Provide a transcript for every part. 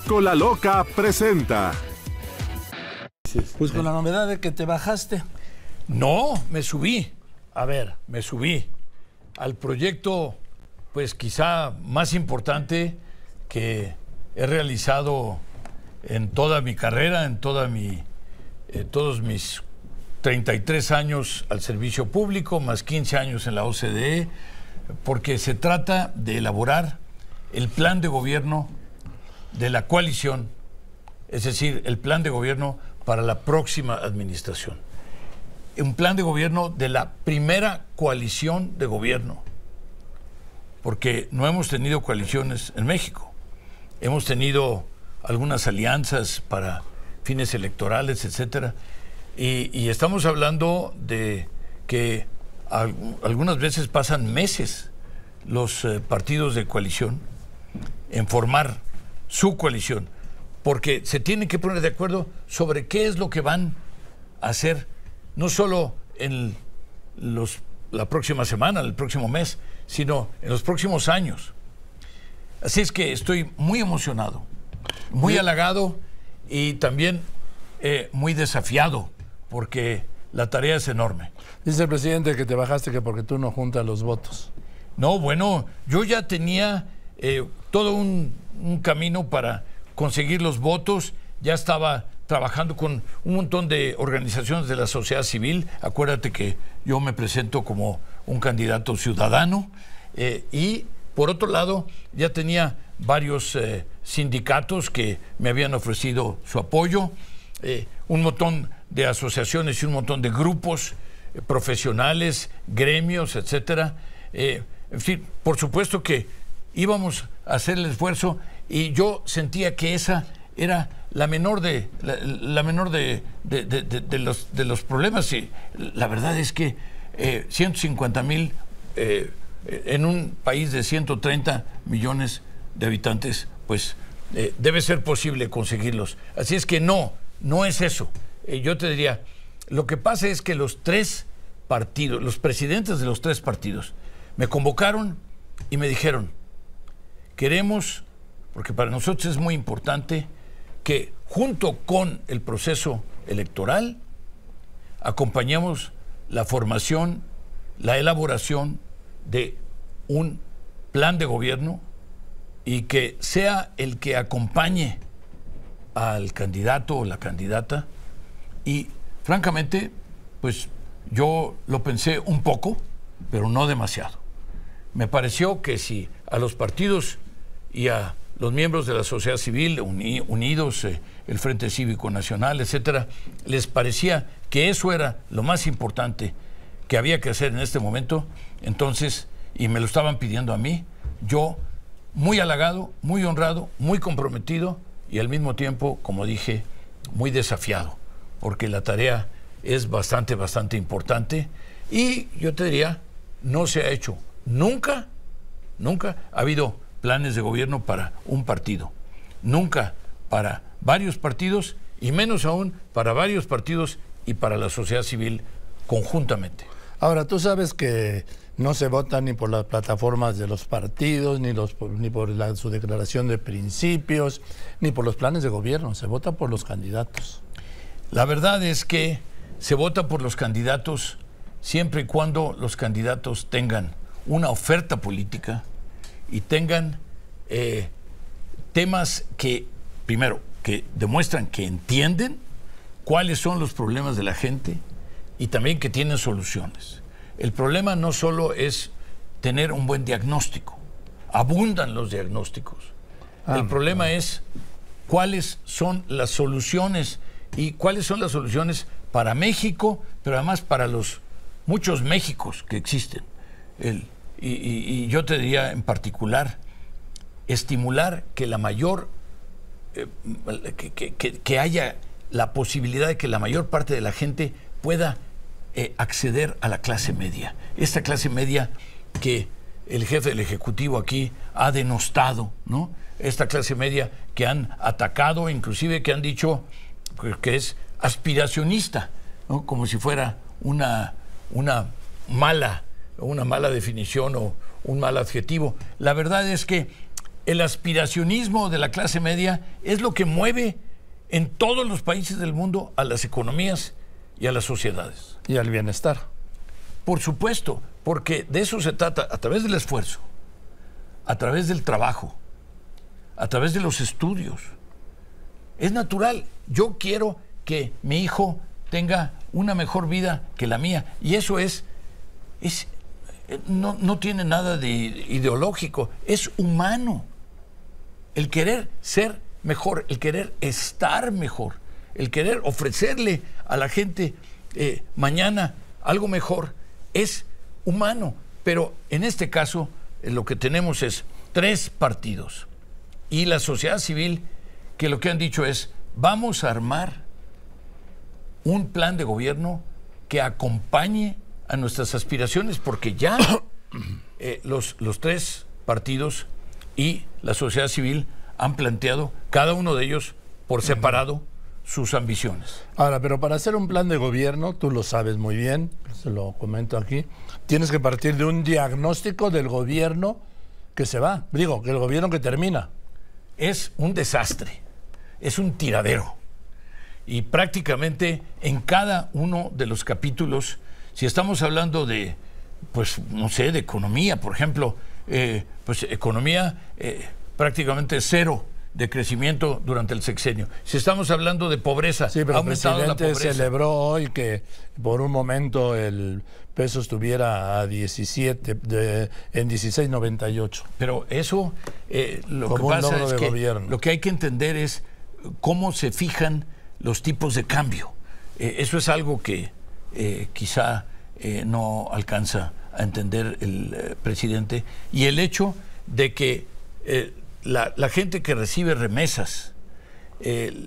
Busco la Loca presenta. Pues con la novedad de que te bajaste. No, me subí. A ver, me subí al proyecto, pues quizá más importante que he realizado en toda mi carrera, en todos mis 33 años al servicio público, más 15 años en la OCDE, porque se trata de elaborar el plan de gobierno de la coalición, es decir, el plan de gobierno para la próxima administración. Un plan de gobierno de la primera coalición de gobierno, porque no hemos tenido coaliciones en México. Hemos tenido algunas alianzas para fines electorales, etcétera, y estamos hablando de que algunas veces pasan meses los partidos de coalición en formar su coalición, porque se tienen que poner de acuerdo sobre qué es lo que van a hacer, no solo en la próxima semana, el próximo mes, sino en los próximos años. Así es que estoy muy emocionado, muy halagado y también muy desafiado, porque la tarea es enorme. Dice el presidente que te bajaste que porque tú no juntas los votos. No, bueno, yo ya tenía todo un camino para conseguir los votos, ya estaba trabajando con un montón de organizaciones de la sociedad civil. Acuérdate que yo me presento como un candidato ciudadano y por otro lado ya tenía varios sindicatos que me habían ofrecido su apoyo, un montón de asociaciones y un montón de grupos profesionales, gremios, etcétera. En fin, por supuesto que íbamos a hacer el esfuerzo y yo sentía que esa era la menor de los problemas. Y la verdad es que 150,000 en un país de 130 millones de habitantes, pues debe ser posible conseguirlos. Así es que no es eso. Yo te diría, lo que pasa es que los tres partidos, los presidentes de los tres partidos, me convocaron y me dijeron, queremos, porque para nosotros es muy importante, que junto con el proceso electoral acompañemos la formación, la elaboración de un plan de gobierno y que sea el que acompañe al candidato o la candidata. Y francamente, pues yo lo pensé un poco, pero no demasiado. Me pareció que si a los partidos y a los miembros de la sociedad civil unidos, el Frente Cívico Nacional, etcétera, les parecía que eso era lo más importante que había que hacer en este momento, entonces, y me lo estaban pidiendo a mí, yo muy halagado, muy honrado, muy comprometido y al mismo tiempo, como dije, muy desafiado, porque la tarea es bastante importante y yo te diría, no se ha hecho nunca ha habido planes de gobierno para un partido, nunca para varios partidos y menos aún para varios partidos y para la sociedad civil conjuntamente. Ahora, tú sabes que no se vota ni por las plataformas de los partidos, ni por su declaración de principios, ni por los planes de gobierno, se vota por los candidatos. La verdad es que se vota por los candidatos siempre y cuando los candidatos tengan una oferta política y tengan temas que, primero, que demuestran que entienden cuáles son los problemas de la gente y también que tienen soluciones. El problema no solo es tener un buen diagnóstico, abundan los diagnósticos. El problema es cuáles son las soluciones y cuáles son las soluciones para México, pero además para los muchos Méxicos que existen. Y yo te diría en particular, estimular que la mayor, que haya la posibilidad de que la mayor parte de la gente pueda acceder a la clase media. Esta clase media que el jefe del Ejecutivo aquí ha denostado, ¿no? Esta clase media que han atacado, inclusive que han dicho que es aspiracionista, ¿no? Como si fuera una mala definición o un mal adjetivo. La verdad es que el aspiracionismo de la clase media es lo que mueve en todos los países del mundo a las economías y a las sociedades. Y al bienestar. Por supuesto, porque de eso se trata, a través del esfuerzo, a través del trabajo, a través de los estudios. Es natural. Yo quiero que mi hijo tenga una mejor vida que la mía. Y eso no tiene nada de ideológico, es humano. El querer ser mejor, el querer estar mejor, el querer ofrecerle a la gente mañana algo mejor, es humano. Pero en este caso lo que tenemos es 3 partidos y la sociedad civil que lo que han dicho es: vamos a armar un plan de gobierno que acompañe a nuestras aspiraciones, porque ya los 3 partidos y la sociedad civil han planteado, cada uno de ellos por separado, sus ambiciones. Ahora, pero para hacer un plan de gobierno, tú lo sabes muy bien, se lo comento aquí, tienes que partir de un diagnóstico del gobierno que se va, digo, que el gobierno que termina. Es un desastre, es un tiradero. Y prácticamente en cada uno de los capítulos, si estamos hablando de, pues, no sé, de economía, por ejemplo, pues economía prácticamente 0 de crecimiento durante el sexenio. Si estamos hablando de pobreza, sí, pero ha aumentado la pobreza. El presidente celebró hoy que por un momento el peso estuviera a 17, en 16.98. Pero eso, lo que pasa es que lo que hay que entender es cómo se fijan los tipos de cambio. Eso es algo que quizá no alcanza a entender el presidente. Y el hecho de que la gente que recibe remesas,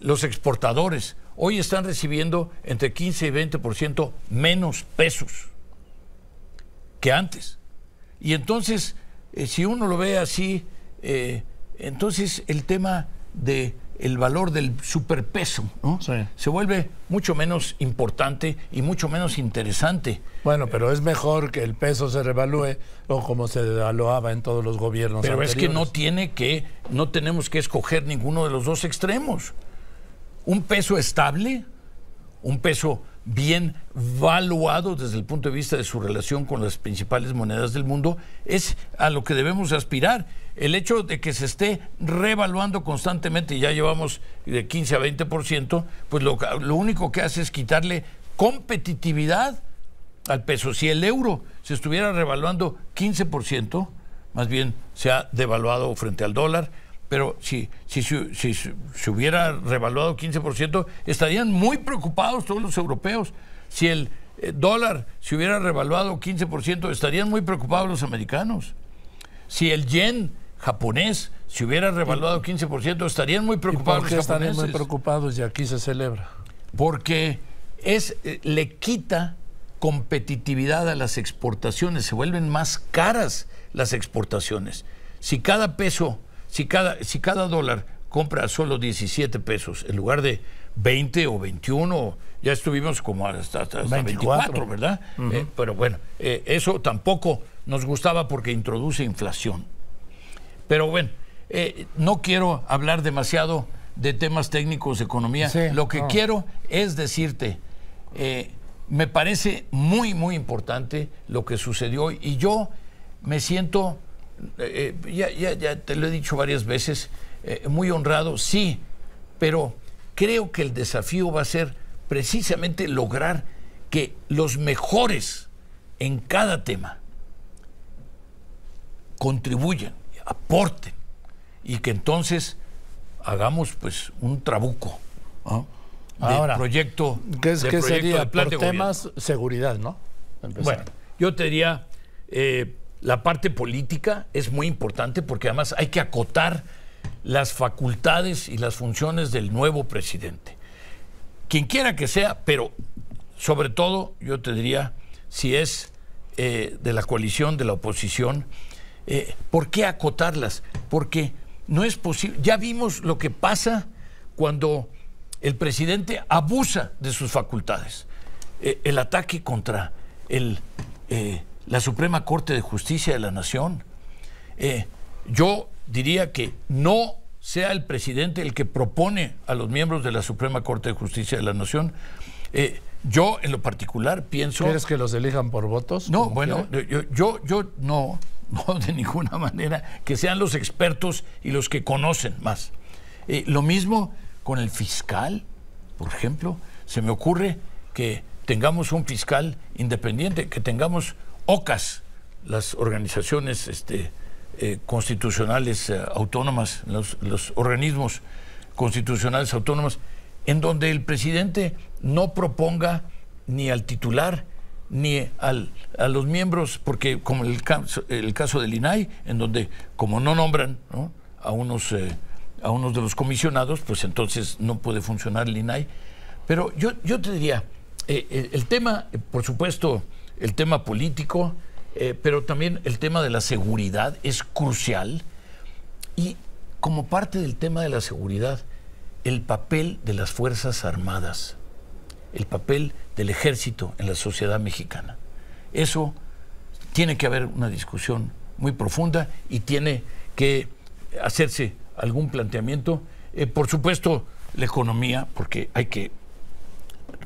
los exportadores, hoy están recibiendo entre 15 y 20% menos pesos que antes. Y entonces, si uno lo ve así, entonces el tema de el valor del superpeso, ¿no? Sí. Se vuelve mucho menos importante y mucho menos interesante. Bueno, pero es mejor que el peso se revalúe o como se devaluaba en todos los gobiernos pero anteriores. Es que no tenemos que escoger ninguno de los 2 extremos. Un peso estable, un peso bien valuado desde el punto de vista de su relación con las principales monedas del mundo, es a lo que debemos aspirar. El hecho de que se esté revaluando constantemente, y ya llevamos de 15 a 20%, pues lo único que hace es quitarle competitividad al peso. Si el euro se estuviera revaluando 15%, más bien se ha devaluado frente al dólar, pero si se hubiera revaluado 15%, estarían muy preocupados todos los europeos. Si el dólar se hubiera revaluado 15%, estarían muy preocupados los americanos. Si el yen japonés se hubiera revaluado 15%, estarían muy preocupados los japoneses. ¿Por qué estarían muy preocupados y aquí se celebra? Porque le quita competitividad a las exportaciones, se vuelven más caras las exportaciones. Si cada dólar compra solo 17 pesos en lugar de 20 o 21, ya estuvimos como hasta 24, ¿verdad? Uh-huh. Pero bueno, eso tampoco nos gustaba porque introduce inflación. Pero bueno, no quiero hablar demasiado de temas técnicos de economía. Sí, lo que quiero es decirte, me parece muy, muy importante lo que sucedió hoy y yo me siento, ya te lo he dicho varias veces, muy honrado, sí, pero creo que el desafío va a ser precisamente lograr que los mejores en cada tema contribuyan, aporten y que entonces hagamos pues un trabuco, ¿no? Ahora, proyecto. ¿Qué sería? Por temas seguridad, ¿no? Bueno, yo te diría, la parte política es muy importante porque además hay que acotar las facultades y las funciones del nuevo presidente. Quien quiera que sea, pero sobre todo yo te diría, si es de la coalición, de la oposición, ¿por qué acotarlas? Porque no es posible. Ya vimos lo que pasa cuando el presidente abusa de sus facultades. El ataque contra la Suprema Corte de Justicia de la Nación. Yo diría que no sea el presidente el que propone a los miembros de la Suprema Corte de Justicia de la Nación. Yo, en lo particular, pienso... ¿Quieres que los elijan por votos? No, bueno, yo no, de ninguna manera, que sean los expertos y los que conocen más. Lo mismo con el fiscal, por ejemplo. Se me ocurre que tengamos un fiscal independiente, que tengamos OCAS, las organizaciones constitucionales autónomas, los organismos constitucionales autónomos, en donde el presidente no proponga ni al titular ni a los miembros, porque como el caso del INAI, en donde como no nombran, ¿no?, a unos de los comisionados, pues entonces no puede funcionar el INAI. Pero yo te diría, el tema, por supuesto, el tema político, pero también el tema de la seguridad es crucial. Y como parte del tema de la seguridad, el papel de las Fuerzas Armadas, el papel del Ejército en la sociedad mexicana. Eso tiene que haber una discusión muy profunda y tiene que hacerse algún planteamiento. Por supuesto, la economía, porque hay que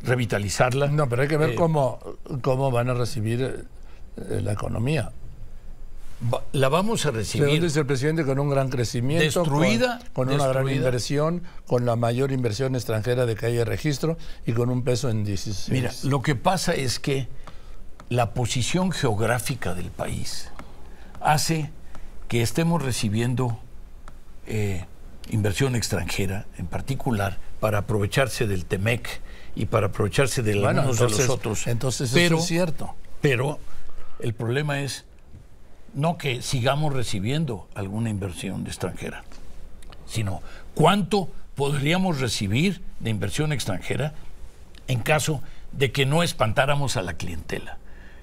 revitalizarla. No, pero hay que ver cómo van a recibir la economía. La vamos a recibir. Según dice el presidente, con un gran crecimiento, destruida, con una gran inversión, con la mayor inversión extranjera de que haya registro y con un peso en 16. Mira, lo que pasa es que la posición geográfica del país hace que estemos recibiendo inversión extranjera, en particular para aprovecharse del TEMEC y para aprovecharse de algunos de los otros. Entonces eso es cierto. Pero el problema es no que sigamos recibiendo alguna inversión extranjera, sino cuánto podríamos recibir de inversión extranjera en caso de que no espantáramos a la clientela.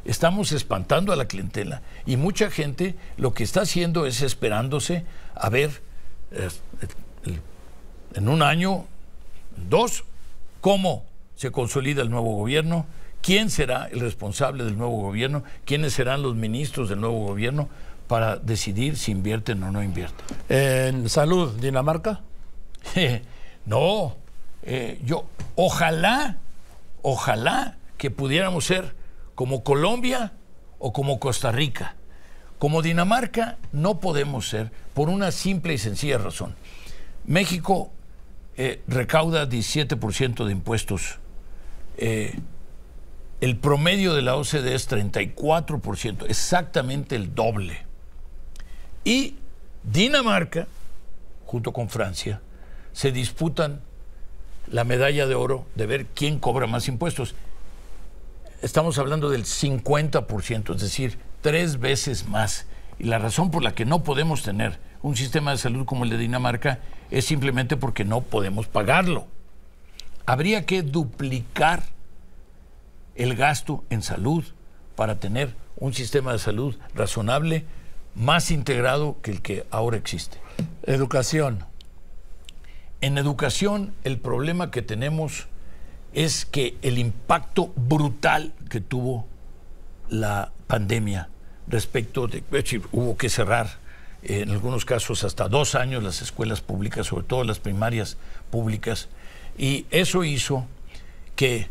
Estamos espantando a la clientela y mucha gente lo que está haciendo es esperándose a ver en un año, 2, cómo se consolida el nuevo gobierno, quién será el responsable del nuevo gobierno, quiénes serán los ministros del nuevo gobierno para decidir si invierten o no invierten. ¿En salud, Dinamarca? No, ojalá que pudiéramos ser como Colombia o como Costa Rica. Como Dinamarca no podemos ser, por una simple y sencilla razón. México recauda 17% de impuestos. El promedio de la OCDE es 34%, exactamente el doble. Y Dinamarca, junto con Francia, se disputan la medalla de oro de ver quién cobra más impuestos. Estamos hablando del 50%, es decir, 3 veces más. Y la razón por la que no podemos tener un sistema de salud como el de Dinamarca es simplemente porque no podemos pagarlo. Habría que duplicar el gasto en salud para tener un sistema de salud razonable, más integrado que el que ahora existe. Educación. En educación, el problema que tenemos es que el impacto brutal que tuvo la pandemia respecto de... hubo que cerrar en algunos casos hasta 2 años las escuelas públicas, sobre todo las primarias públicas, y eso hizo que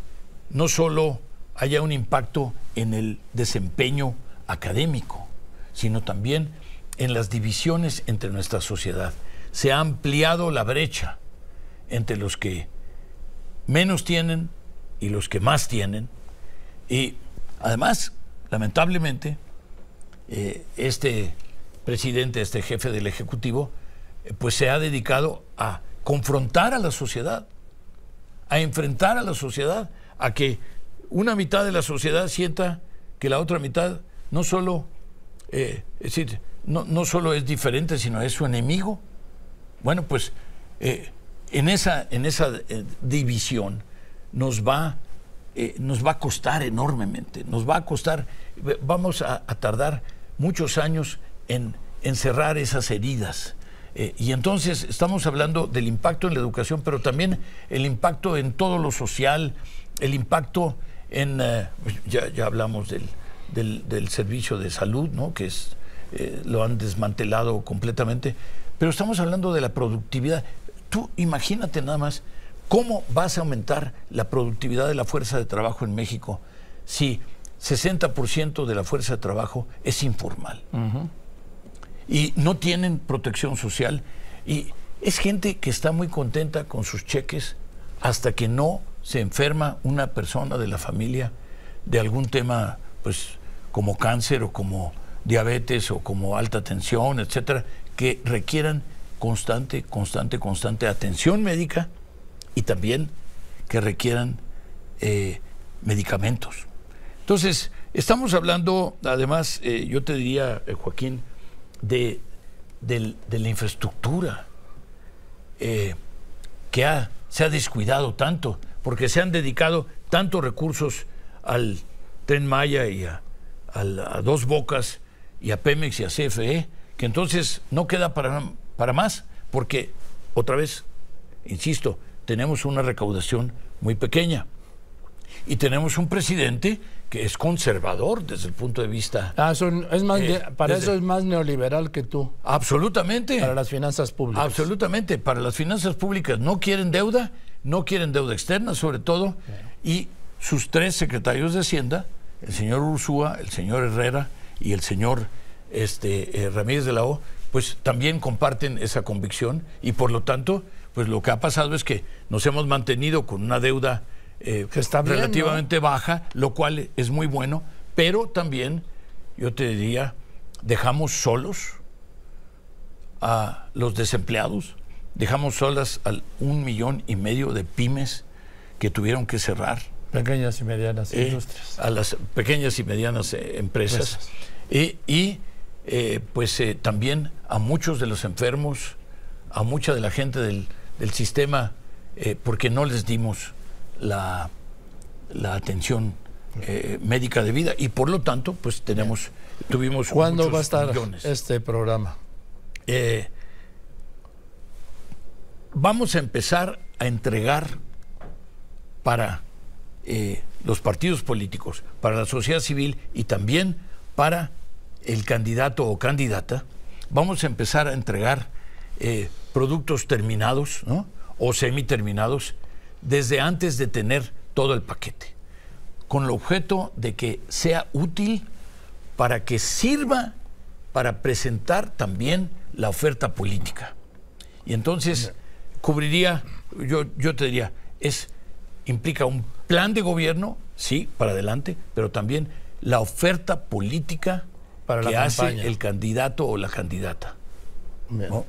no solo haya un impacto en el desempeño académico, sino también en las divisiones entre nuestra sociedad. Se ha ampliado la brecha entre los que menos tienen y los que más tienen, y además, lamentablemente, este presidente, este jefe del Ejecutivo, pues se ha dedicado a confrontar a la sociedad, a enfrentar a la sociedad, a que una mitad de la sociedad sienta que la otra mitad no solo, no solo es diferente, sino es su enemigo. Bueno, pues en esa división nos va a costar enormemente, nos va a costar, vamos a tardar muchos años en cerrar esas heridas. Y entonces estamos hablando del impacto en la educación, pero también el impacto en todo lo social, el impacto en, ya hablamos del servicio de salud, ¿no?, que es lo han desmantelado completamente. Pero estamos hablando de la productividad. Tú imagínate nada más cómo vas a aumentar la productividad de la fuerza de trabajo en México si 60% de la fuerza de trabajo es informal. Y no tienen protección social. Y es gente que está muy contenta con sus cheques hasta que no se enferma una persona de la familia de algún tema, pues como cáncer o como diabetes o como alta tensión, etcétera, que requieran constante atención médica y también que requieran medicamentos. Entonces, estamos hablando, además, yo te diría, Joaquín, de la infraestructura que se ha descuidado tanto, porque se han dedicado tantos recursos al Tren Maya y a Dos Bocas y a Pemex y a CFE, que entonces no queda para más, porque, otra vez, insisto, tenemos una recaudación muy pequeña y tenemos un presidente que es conservador desde el punto de vista... es más, eso es más neoliberal que tú. Absolutamente. Para las finanzas públicas. Absolutamente. Para las finanzas públicas no quieren deuda externa sobre todo, y sus 3 secretarios de Hacienda, el señor Ursúa, el señor Herrera y el señor Ramírez de la O, pues también comparten esa convicción, y por lo tanto, pues lo que ha pasado es que nos hemos mantenido con una deuda que está bien, relativamente baja, lo cual es muy bueno, pero también, yo te diría, dejamos solos a los desempleados, dejamos solas al 1,5 millones de pymes que tuvieron que cerrar. Pequeñas y medianas industrias. A las pequeñas y medianas empresas. También a muchos de los enfermos, a mucha de la gente del sistema, porque no les dimos la atención médica debida, y por lo tanto, pues tuvimos... ¿Cuándo va a estar este programa? Vamos a empezar a entregar para los partidos políticos, para la sociedad civil y también para el candidato o candidata. Vamos a empezar a entregar productos terminados, ¿no?, o semiterminados desde antes de tener todo el paquete, con el objeto de que sea útil para que sirva para presentar también la oferta política. Y entonces cubriría, yo te diría, implica un plan de gobierno, sí, para adelante, pero también la oferta política para que hace el candidato o la candidata, ¿no?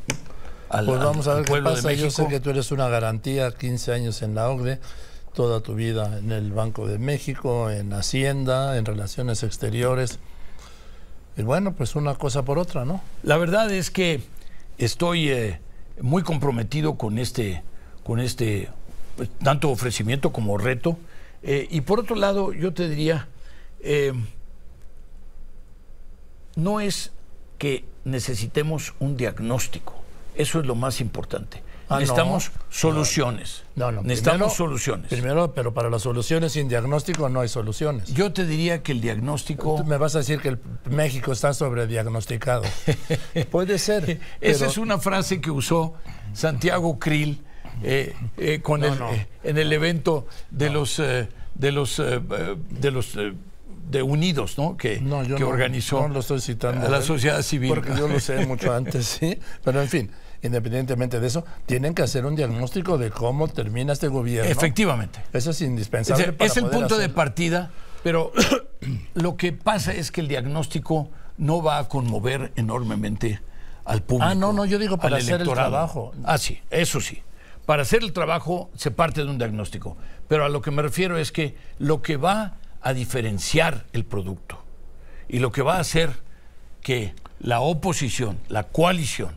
Pues vamos a ver qué pasa. Yo sé que tú eres una garantía, 15 años en la OCDE, toda tu vida en el Banco de México, en Hacienda, en Relaciones Exteriores. Y bueno, pues una cosa por otra, ¿no? La verdad es que estoy muy comprometido con este pues, tanto ofrecimiento como reto. Y por otro lado, yo te diría, no es que necesitemos un diagnóstico. Eso es lo más importante. Necesitamos soluciones. Necesitamos soluciones. Primero, pero para las soluciones sin diagnóstico no hay soluciones. Yo te diría que el diagnóstico... Tú me vas a decir que México está sobrediagnosticado. Puede ser. Esa es una frase que usó Santiago Krill en el evento de Unidos, ¿no? que organizó no lo estoy citando a la sociedad civil. Porque yo lo sé mucho antes, sí. Pero en fin, independientemente de eso, tienen que hacer un diagnóstico de cómo termina este gobierno. Efectivamente. Eso es indispensable. Es el punto de partida, pero lo que pasa es que el diagnóstico no va a conmover enormemente al público. No, yo digo para hacer el trabajo. Sí, eso sí. Para hacer el trabajo se parte de un diagnóstico. Pero a lo que me refiero es que lo que va a diferenciar el producto y lo que va a hacer que la oposición, la coalición,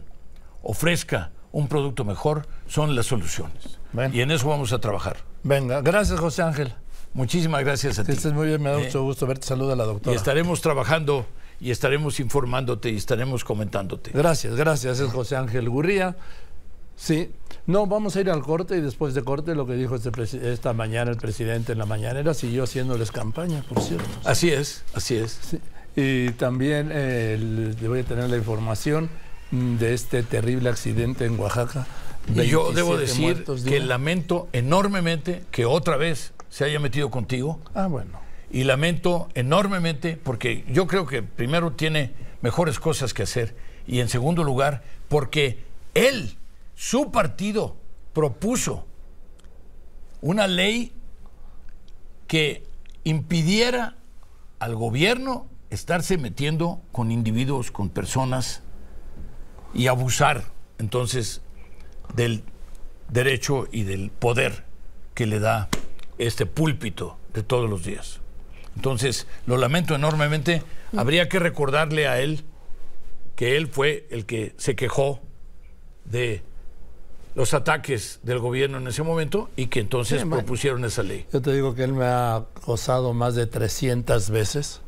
ofrezca un producto mejor son las soluciones. Y en eso vamos a trabajar. Venga, gracias, José Ángel. Muchísimas gracias a ti. Que estés muy bien, me da mucho gusto verte. Saluda a la doctora. Y estaremos trabajando y estaremos informándote y estaremos comentándote. Gracias, es José Ángel Gurría. Sí, no, vamos a ir al corte y después de corte lo que dijo esta mañana el presidente en la mañanera siguió haciéndoles campaña, por cierto. Así es. Sí. Y también voy a tener la información de este terrible accidente en Oaxaca. Y yo debo decir que lamento enormemente que otra vez se haya metido contigo. Ah, bueno. Y lamento enormemente porque yo creo que primero tiene mejores cosas que hacer y en segundo lugar porque él, su partido, propuso una ley que impidiera al gobierno estarse metiendo con individuos, con personas y abusar entonces del derecho y del poder que le da este púlpito de todos los días. Entonces, lo lamento enormemente. Habría que recordarle a él que él fue el que se quejó de los ataques del gobierno en ese momento y que entonces propusieron esa ley. Yo te digo que él me ha acosado más de 300 veces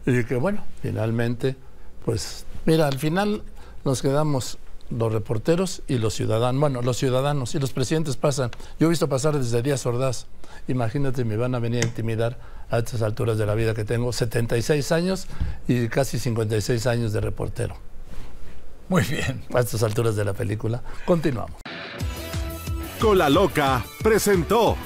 y que bueno, finalmente, pues mira, al final nos quedamos los reporteros y los ciudadanos. Bueno, los ciudadanos y los presidentes pasan. Yo he visto pasar desde Díaz Ordaz. Imagínate, me van a venir a intimidar a estas alturas de la vida que tengo, 76 años y casi 56 años de reportero. Muy bien. A estas alturas de la película. Continuamos. Con la Loca presentó